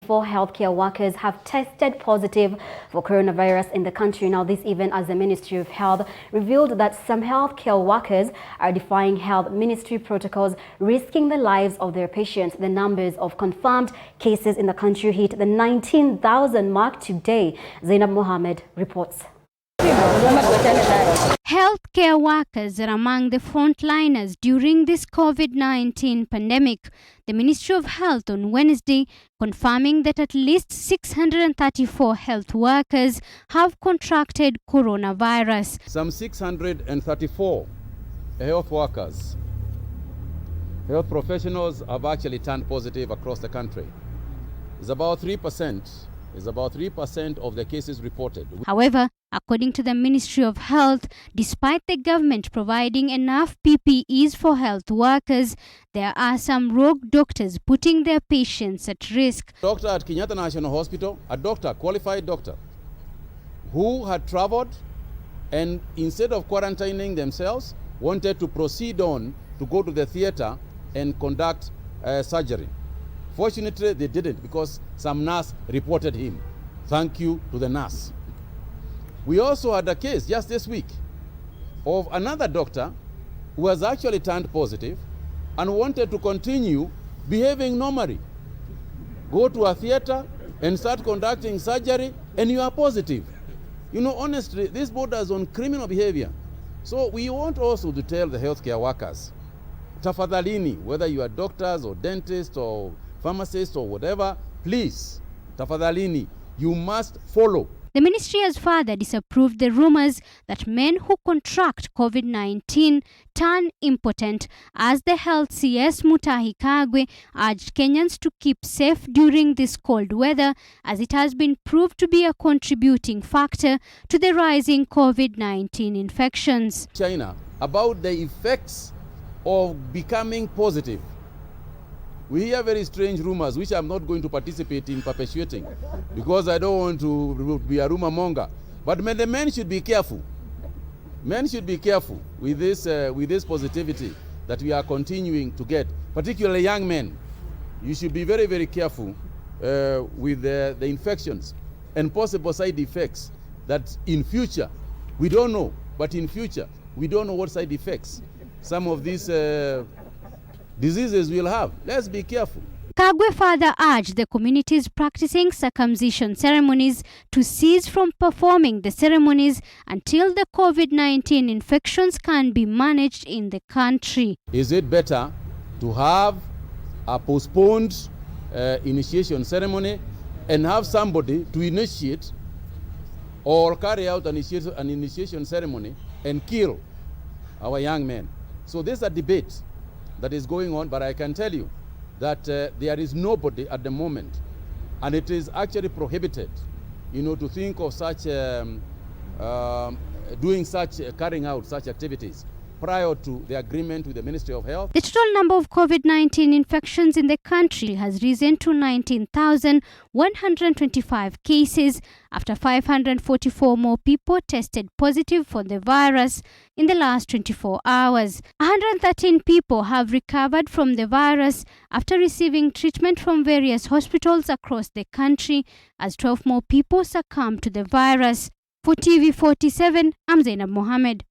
134 healthcare workers have tested positive for coronavirus in the country. Now, this even as the Ministry of Health revealed that some healthcare workers are defying health ministry protocols, risking the lives of their patients. The numbers of confirmed cases in the country hit the 19,000 mark today. Zainab Mohammed reports. Healthcare workers are among the frontliners during this COVID-19 pandemic. The Ministry of Health on Wednesday confirming that at least 634 health workers have contracted coronavirus. Some 634 health workers, health professionals have actually turned positive across the country. It's about 3%. It's about 3% of the cases reported. However, according to the Ministry of Health, despite the government providing enough PPEs for health workers, there are some rogue doctors putting their patients at risk. Doctor at Kenyatta National Hospital, a doctor, qualified doctor, who had traveled and instead of quarantining themselves, wanted to proceed on to go to the theater and conduct surgery. Fortunately, they didn't because some nurse reported him. Thank you to the nurse. We also had a case just this week of another doctor who has actually turned positive and wanted to continue behaving normally. Go to a theater and start conducting surgery and you are positive. You know, honestly, this borders on criminal behavior. So we want also to tell the healthcare workers, tafadhalini, whether you are doctors or dentists or pharmacists or whatever, please, tafadhalini, you must follow. The ministry has further disapproved the rumors that men who contract COVID-19 turn impotent, as the health CS Mutahi Kagwe urged Kenyans to keep safe during this cold weather, as it has been proved to be a contributing factor to the rising COVID-19 infections. China, about the effects of becoming positive. We hear very strange rumors, which I'm not going to participate in perpetuating, because I don't want to be a rumor monger. But the men should be careful. Men should be careful with this positivity that we are continuing to get, particularly young men. You should be very, very careful with the infections and possible side effects that in future, we don't know, but in future, we don't know what side effects some of these diseases will have. Let's be careful. Kagwe further urged the communities practicing circumcision ceremonies to cease from performing the ceremonies until the COVID-19 infections can be managed in the country. Is it better to have a postponed initiation ceremony and have somebody to initiate or carry out an initiation ceremony and kill our young men? So there's a debate that is going on, but I can tell you that there is nobody at the moment, and it is actually prohibited, you know, to think of such carrying out such activities prior to the agreement with the Ministry of Health. The total number of COVID-19 infections in the country has risen to 19,125 cases after 544 more people tested positive for the virus in the last 24 hours. 113 people have recovered from the virus after receiving treatment from various hospitals across the country, as 12 more people succumbed to the virus. For TV 47, I'm Zainab Mohammed.